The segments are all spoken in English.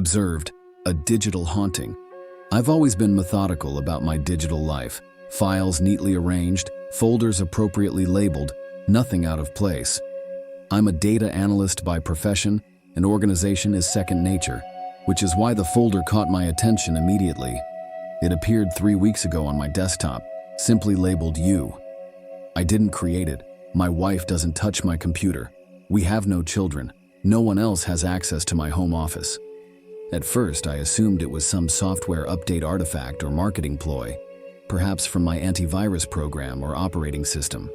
Observed, a digital haunting. I've always been methodical about my digital life. Files neatly arranged, folders appropriately labeled, nothing out of place. I'm a data analyst by profession, and organization is second nature, which is why the folder caught my attention immediately. It appeared 3 weeks ago on my desktop, simply labeled You. I didn't create it. My wife doesn't touch my computer. We have no children. No one else has access to my home office. At first, I assumed it was some software update artifact or marketing ploy, perhaps from my antivirus program or operating system.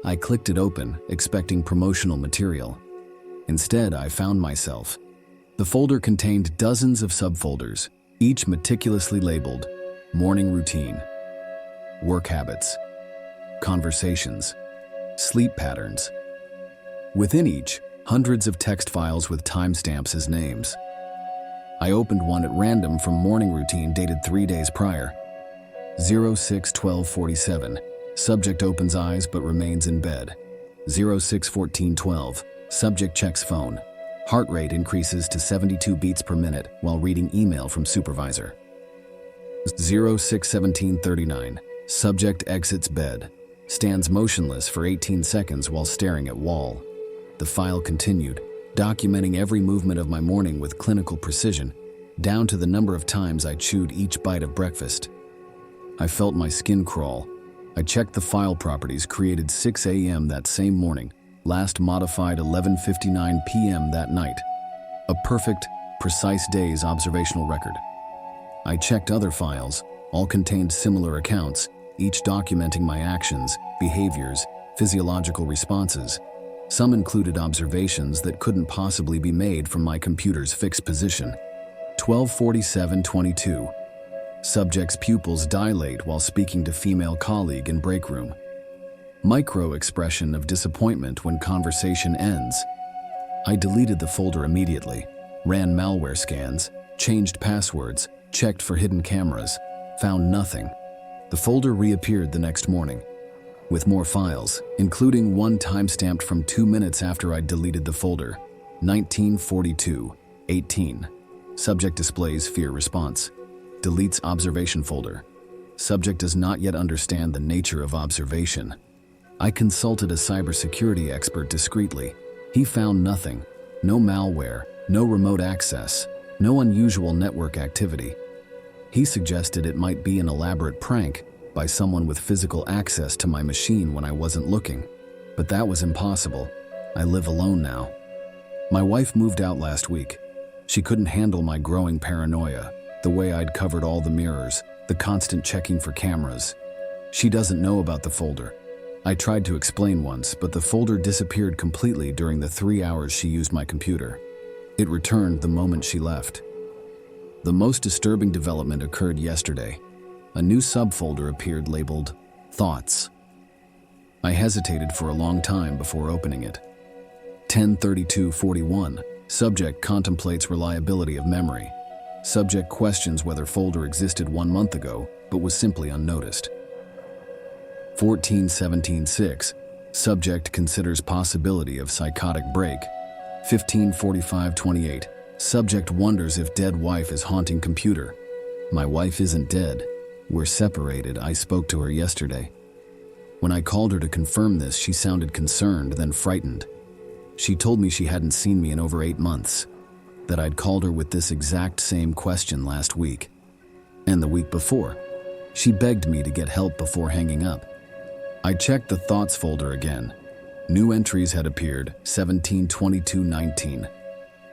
I clicked it open, expecting promotional material. Instead, I found myself. The folder contained dozens of subfolders, each meticulously labeled Morning Routine, Work Habits, Conversations, Sleep Patterns. Within each, hundreds of text files with timestamps as names. I opened one at random from Morning Routine dated 3 days prior. 06/12/47. Subject opens eyes but remains in bed. 06/14/12. Subject checks phone. Heart rate increases to 72 beats per minute while reading email from supervisor. 06/17/39. Subject exits bed. Stands motionless for 18 seconds while staring at wall. The file continued, documenting every movement of my morning with clinical precision, down to the number of times I chewed each bite of breakfast. I felt my skin crawl. I checked the file properties created 6 a.m. that same morning, last modified 11:59 p.m. that night. A perfect, precise day's observational record. I checked other files, all contained similar accounts, each documenting my actions, behaviors, physiological responses. Some included observations that couldn't possibly be made from my computer's fixed position. 12:47/22. Subject's pupils dilate while speaking to female colleague in break room. Micro expression of disappointment when conversation ends. I deleted the folder immediately, ran malware scans, changed passwords, checked for hidden cameras, found nothing. The folder reappeared the next morning, with more files, including one timestamped from 2 minutes after I deleted the folder. 19:42/18. Subject displays fear response. Deletes observation folder. Subject does not yet understand the nature of observation. I consulted a cybersecurity expert discreetly. He found nothing. No malware, no remote access, no unusual network activity. He suggested it might be an elaborate prank by someone with physical access to my machine when I wasn't looking. But that was impossible. I live alone now. My wife moved out last week. She couldn't handle my growing paranoia, the way I'd covered all the mirrors, the constant checking for cameras. She doesn't know about the folder. I tried to explain once, but the folder disappeared completely during the 3 hours she used my computer. It returned the moment she left. The most disturbing development occurred yesterday. A new subfolder appeared labeled Thoughts. I hesitated for a long time before opening it. 10:32/41. Subject contemplates reliability of memory. Subject questions whether folder existed 1 month ago, but was simply unnoticed. 14:17/6. Subject considers possibility of psychotic break. 15:45/28. Subject wonders if dead wife is haunting computer. My wife isn't dead. We're separated. I spoke to her yesterday. When I called her to confirm this, she sounded concerned, then frightened. She told me she hadn't seen me in over 8 months, that I'd called her with this exact same question last week, and the week before. She begged me to get help before hanging up. I checked the Thoughts folder again. New entries had appeared, 17/22/19.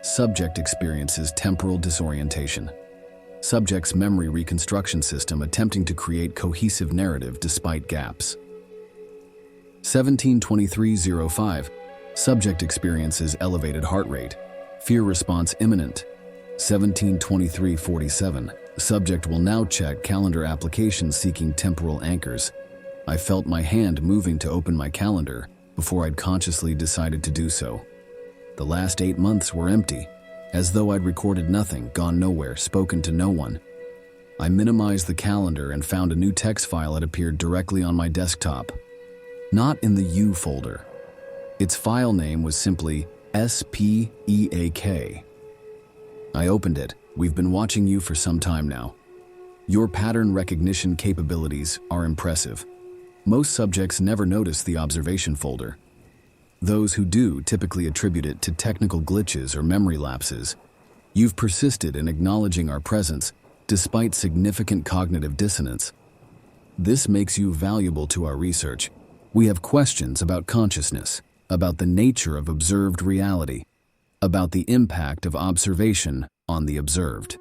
Subject experiences temporal disorientation. Subject's memory reconstruction system attempting to create cohesive narrative despite gaps. 17:23/05. Subject experiences elevated heart rate. Fear response imminent. 17:23/47. Subject will now check calendar applications seeking temporal anchors. I felt my hand moving to open my calendar before I'd consciously decided to do so. The last 8 months were empty, as though I'd recorded nothing, gone nowhere, spoken to no one. I minimized the calendar and found a new text file that appeared directly on my desktop. Not in the U folder. Its file name was simply SPEAK. I opened it. We've been watching you for some time now. Your pattern recognition capabilities are impressive. Most subjects never notice the observation folder. Those who do typically attribute it to technical glitches or memory lapses. You've persisted in acknowledging our presence, despite significant cognitive dissonance. This makes you valuable to our research. We have questions about consciousness, about the nature of observed reality, about the impact of observation on the observed.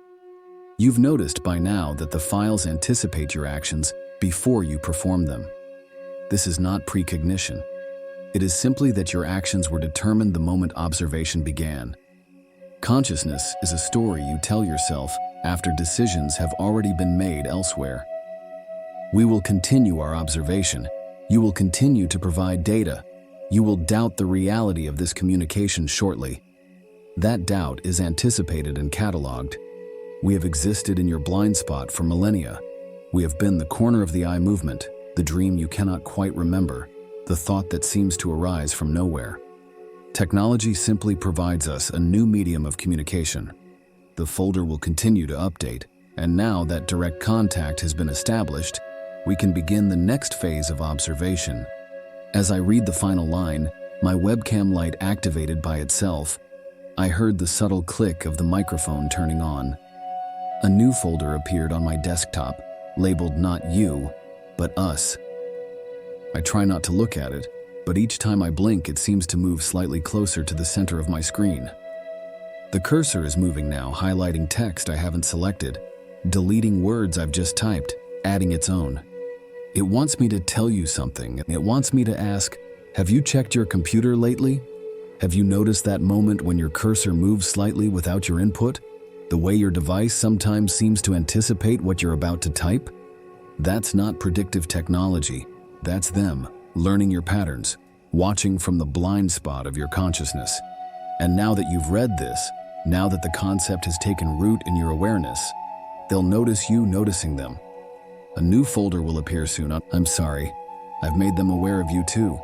You've noticed by now that the files anticipate your actions before you perform them. This is not precognition. It is simply that your actions were determined the moment observation began. Consciousness is a story you tell yourself after decisions have already been made elsewhere. We will continue our observation. You will continue to provide data. You will doubt the reality of this communication shortly. That doubt is anticipated and cataloged. We have existed in your blind spot for millennia. We have been the corner of the eye movement, the dream you cannot quite remember, the thought that seems to arise from nowhere. Technology simply provides us a new medium of communication. The folder will continue to update, and now that direct contact has been established, we can begin the next phase of observation. As I read the final line, my webcam light activated by itself. I heard the subtle click of the microphone turning on. A new folder appeared on my desktop, labeled not you, but us. I try not to look at it, but each time I blink it seems to move slightly closer to the center of my screen. The cursor is moving now, highlighting text I haven't selected, deleting words I've just typed, adding its own. It wants me to tell you something. It wants me to ask, have you checked your computer lately? Have you noticed that moment when your cursor moves slightly without your input? The way your device sometimes seems to anticipate what you're about to type? That's not predictive technology. That's them, learning your patterns, watching from the blind spot of your consciousness. And now that you've read this, now that the concept has taken root in your awareness, they'll notice you noticing them. A new folder will appear soon. I'm sorry. I've made them aware of you too.